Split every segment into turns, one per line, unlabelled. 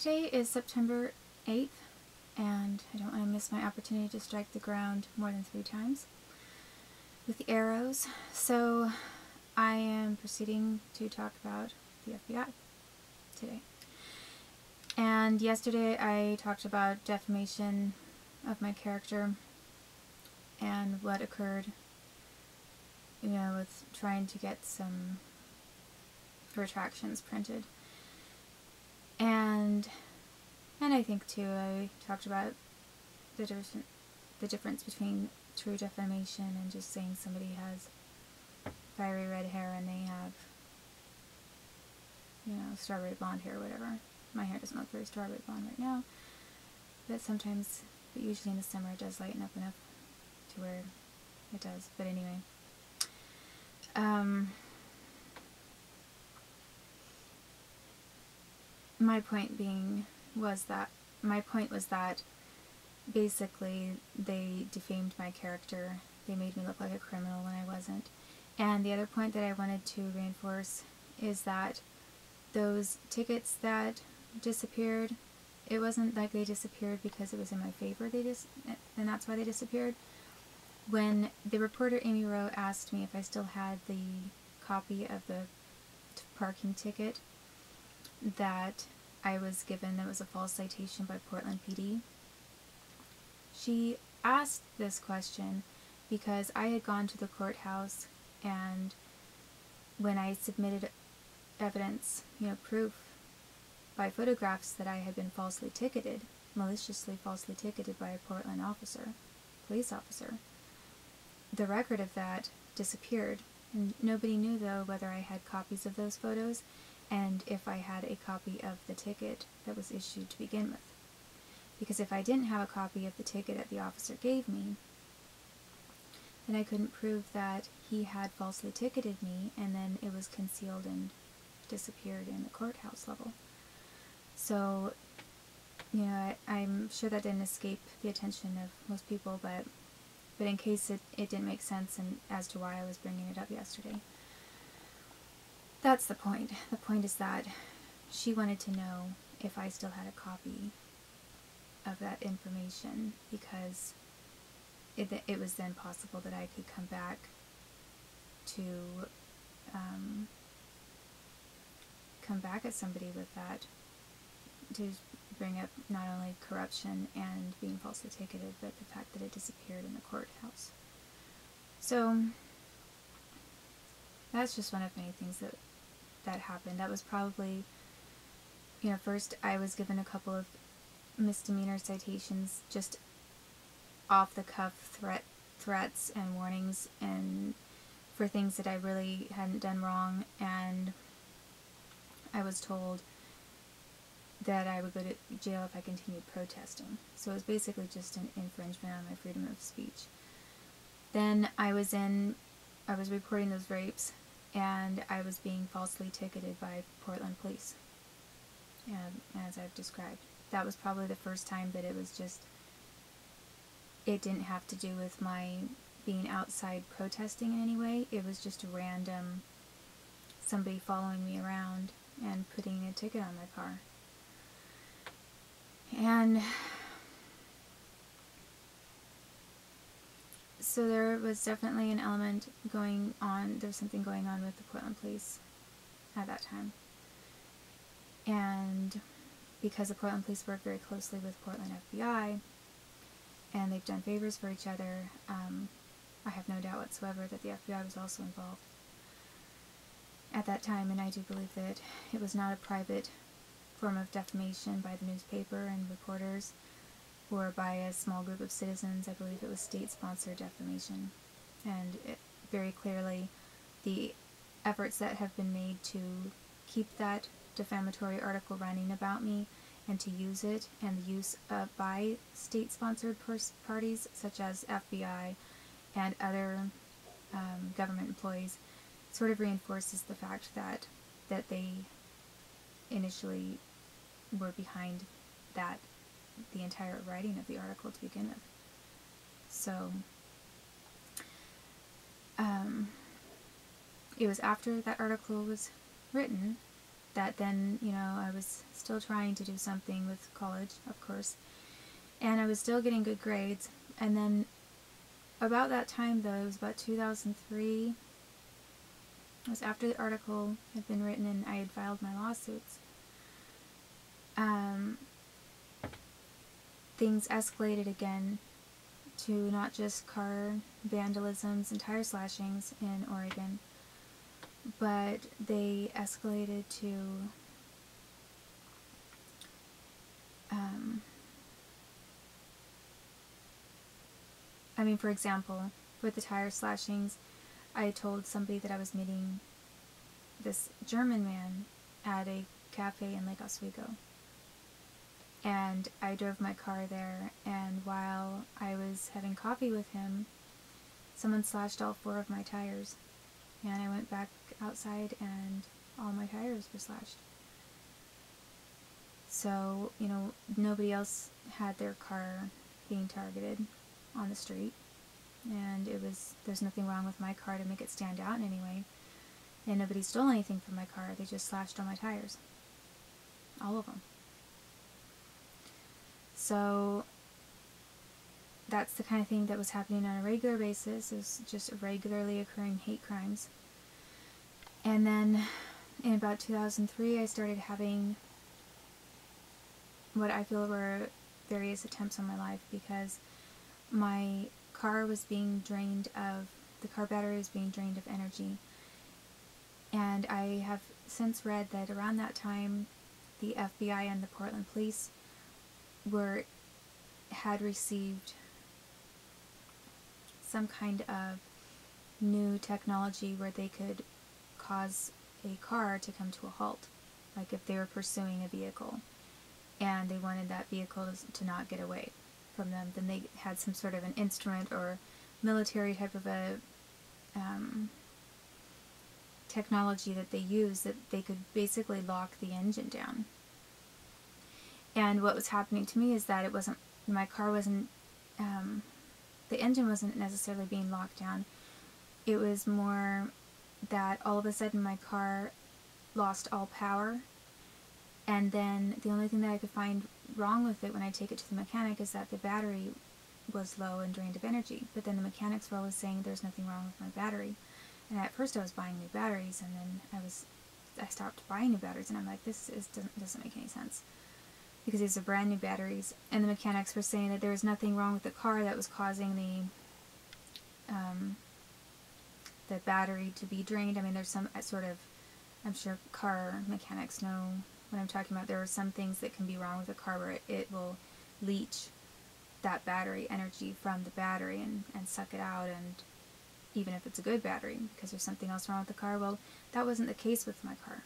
Today is September 8th, and I don't want to miss my opportunity to strike the ground more than 3 times with the arrows. So I am proceeding to talk about the FBI today. And yesterday I talked about defamation of my character and what occurred, with trying to get some retractions printed. And I think too I talked about the difference between true defamation and just saying somebody has fiery red hair and they have, strawberry blonde hair or whatever. My hair doesn't look very strawberry blonde right now, but usually in the summer it does lighten up enough to where it does. But anyway, my point was that basically they defamed my character. They made me look like a criminal when I wasn't. And the other point that I wanted to reinforce is that those tickets that disappeared, it wasn't like they disappeared because it was in my favor. And that's why they disappeared. When the reporter Amy Rowe asked me if I still had the copy of the parking ticket that I was given that was a false citation by Portland PD, she asked this question because I had gone to the courthouse, and when I submitted evidence, proof by photographs that I had been maliciously falsely ticketed by a Portland police officer, the record of that disappeared. And nobody knew, though, whether I had copies of those photos and if I had a copy of the ticket that was issued to begin with. Because if I didn't have a copy of the ticket that the officer gave me, then I couldn't prove that he had falsely ticketed me, and then it was concealed and disappeared in the courthouse level. So, I'm sure that didn't escape the attention of most people, but in case it didn't make sense and as to why I was bringing it up yesterday, that's the point. The point is that she wanted to know if I still had a copy of that information, because it was then possible that I could come back at somebody with that, to bring up not only corruption and being falsely ticketed, but the fact that it disappeared in the courthouse. So that's just one of many things that happened. That was probably, first I was given a couple of misdemeanor citations, just off the cuff threats and warnings, and for things that I really hadn't done wrong, and I was told that I would go to jail if I continued protesting. So it was basically just an infringement on my freedom of speech. Then I was reporting those rapes, and I was being falsely ticketed by Portland police, as I've described. That was probably the first time that it didn't have to do with my being outside protesting in any way. It was just a random somebody following me around and putting a ticket on my car. And so there was definitely an element going on. There was something going on with the Portland police at that time. And because the Portland police work very closely with Portland FBI, and they've done favors for each other, I have no doubt whatsoever that the FBI was also involved at that time. And I do believe that it was not a private form of defamation by the newspaper and reporters, or by a small group of citizens. I believe it was state-sponsored defamation. And very clearly, the efforts that have been made to keep that defamatory article running about me and to use it, and the use by state-sponsored parties such as FBI and other government employees, sort of reinforces the fact that they initially were behind the entire writing of the article to begin with. So it was after that article was written that then, you know, I was still trying to do something with college, of course, and I was still getting good grades. And then about that time, though, it was about 2003, it was after the article had been written and I had filed my lawsuits, things escalated again to not just car vandalisms and tire slashings in Oregon, but they escalated to I mean, for example, with the tire slashings, I told somebody that I was meeting this German man at a cafe in Lake Oswego. And I drove my car there, and while I was having coffee with him, someone slashed all 4 of my tires. And I went back outside and all my tires were slashed. So, you know, nobody else had their car being targeted on the street. And there's nothing wrong with my car to make it stand out in any way. And nobody stole anything from my car. They just slashed all my tires. All of them. So that's the kind of thing that was happening on a regular basis. It was just regularly occurring hate crimes. And then in about 2003, I started having what I feel were various attempts on my life, because my car was being drained of, the car battery was being drained of energy. And I have since read that around that time, the FBI and the Portland police had received some kind of new technology where they could cause a car to come to a halt, like if they were pursuing a vehicle and they wanted that vehicle to not get away from them, then they had some sort of an instrument or military type of a technology that they used that they could basically lock the engine down. And what was happening to me is that it wasn't, my car wasn't, the engine wasn't necessarily being locked down. It was more that all of a sudden my car lost all power, and then the only thing that I could find wrong with it when I take it to the mechanic is that the battery was low and drained of energy. But then the mechanics were always saying there's nothing wrong with my battery. And at first I was buying new batteries, and then I stopped buying new batteries, and I'm like, this doesn't make any sense, because these are brand new batteries. And the mechanics were saying that there was nothing wrong with the car that was causing the battery to be drained. I mean, there's some sort of, I'm sure car mechanics know what I'm talking about. There are some things that can be wrong with a car where it will leach that battery energy from the battery and suck it out, and even if it's a good battery, because there's something else wrong with the car. Well, that wasn't the case with my car,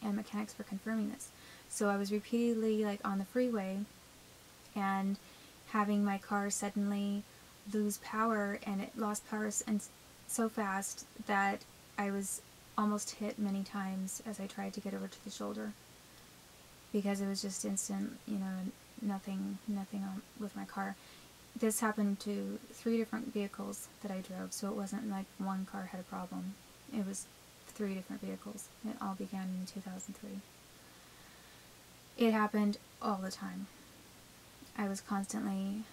and mechanics were confirming this. So I was repeatedly like on the freeway and having my car suddenly lose power, and it lost power and so fast that I was almost hit many times as I tried to get over to the shoulder, because it was just instant, you know, nothing on with my car. This happened to 3 different vehicles that I drove, so it wasn't like one car had a problem. It was 3 different vehicles. It all began in 2003. It happened all the time. I was constantly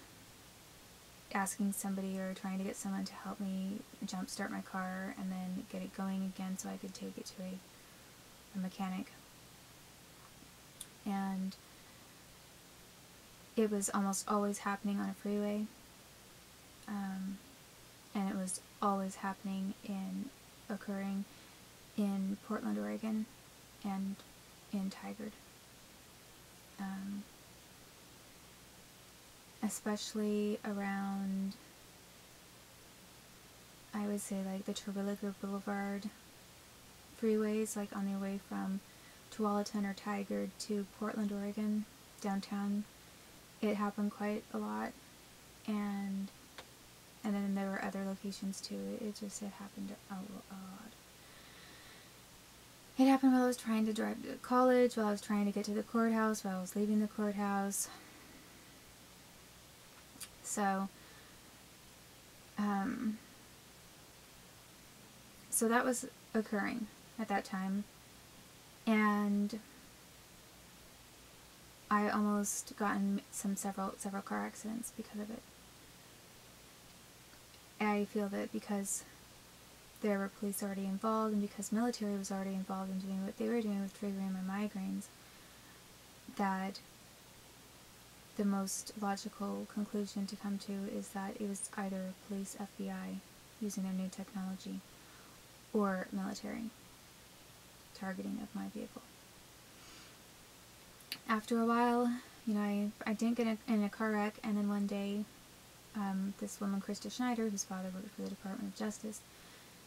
asking somebody or trying to get someone to help me jumpstart my car and then get it going again so I could take it to a mechanic. And it was almost always happening on a freeway, and it was always occurring in Portland, Oregon, and in Tigard. Especially around, I would say, like the Terwilliger Boulevard freeways, like on their way from Tualatin or Tigard to Portland, Oregon, downtown. It happened quite a lot, and then there were other locations too. It happened a lot. It happened while I was trying to drive to college, while I was trying to get to the courthouse, while I was leaving the courthouse. So, so that was occurring at that time. And I almost got in several car accidents because of it. I feel that because there were police already involved, and because military was already involved in doing what they were doing with triggering my migraines, that the most logical conclusion to come to is that it was either police, FBI, using their new technology, or military targeting of my vehicle. After a while, you know, I didn't get in a car wreck, and then one day, this woman, Krista Schneider, whose father worked for the Department of Justice,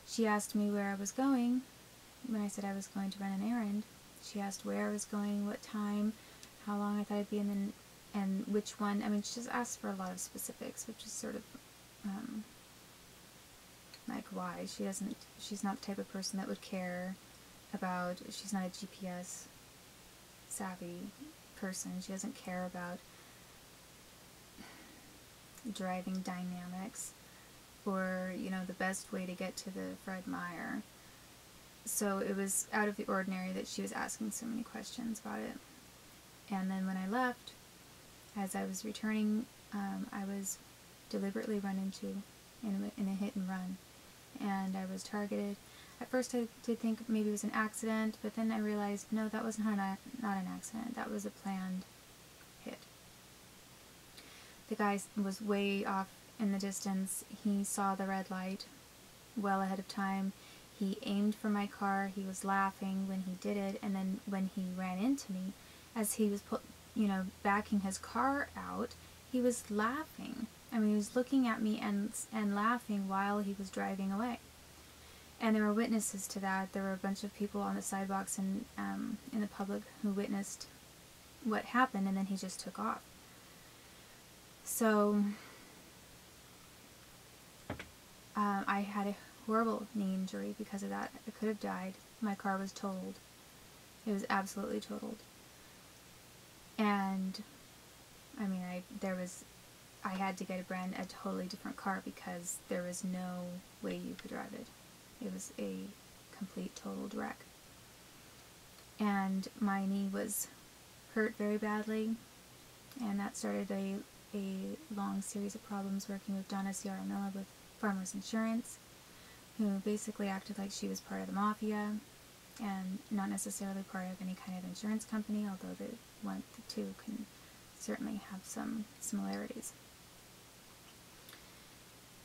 she asked me where I was going when I said I was going to run an errand. She asked where I was going, what time, how long I thought I'd be in, and which one. I mean, she just asked for a lot of specifics, which is sort of like why. She's not the type of person that would care about, she's not a GPS savvy person. She doesn't care about driving dynamics or, you know, the best way to get to the Fred Meyer. So it was out of the ordinary that she was asking so many questions about it. And then when I left, as I was returning, I was deliberately run into in a hit and run, and I was targeted. At first I did think maybe it was an accident, but then I realized, no, that was not an accident. That was a planned hit. The guy was way off in the distance. He saw the red light well ahead of time. He aimed for my car. He was laughing when he did it, and then when he ran into me, as he was backing his car out, he was laughing. I mean, he was looking at me and laughing while he was driving away. And there were witnesses to that. There were a bunch of people on the sidewalks and in the public who witnessed what happened, and then he just took off. So I had a horrible knee injury because of that. I could have died. My car was totaled. It was absolutely totaled. And I mean, I had to get a totally different car because there was no way you could drive it. It was a complete totaled wreck. And my knee was hurt very badly, and that started a long series of problems working with Donna Ciara Miller with Farmers Insurance, who basically acted like she was part of the mafia and not necessarily part of any kind of insurance company, although the two can certainly have some similarities.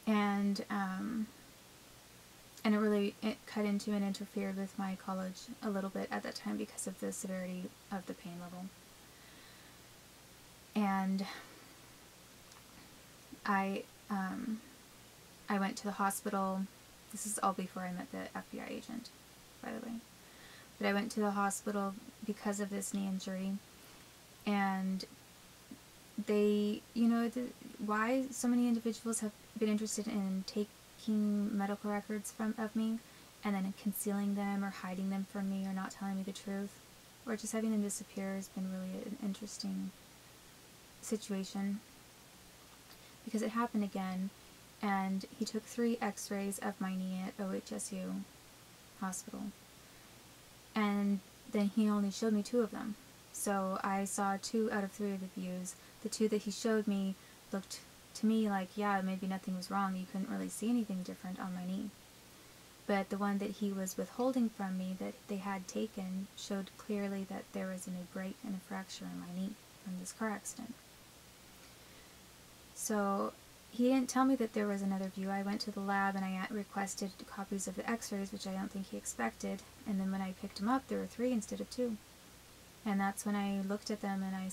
And it cut into and interfered with my college a little bit at that time because of the severity of the pain level. And I went to the hospital. This is all before I met the FBI agent, by the way. But I went to the hospital because of this knee injury, and they, why so many individuals have been interested in taking medical records of me and then concealing them or hiding them from me or not telling me the truth or just having them disappear has been really an interesting situation, because it happened again, and he took 3 x-rays of my knee at OHSU hospital, and then he only showed me 2 of them. So I saw 2 out of 3 of the views. The 2 that he showed me looked to me like, yeah, maybe nothing was wrong. You couldn't really see anything different on my knee. But the one that he was withholding from me that they had taken showed clearly that there was a break and a fracture in my knee from this car accident. So he didn't tell me that there was another view. I went to the lab and I requested copies of the x-rays, which I don't think he expected. And then when I picked them up, there were 3 instead of 2. And that's when I looked at them and I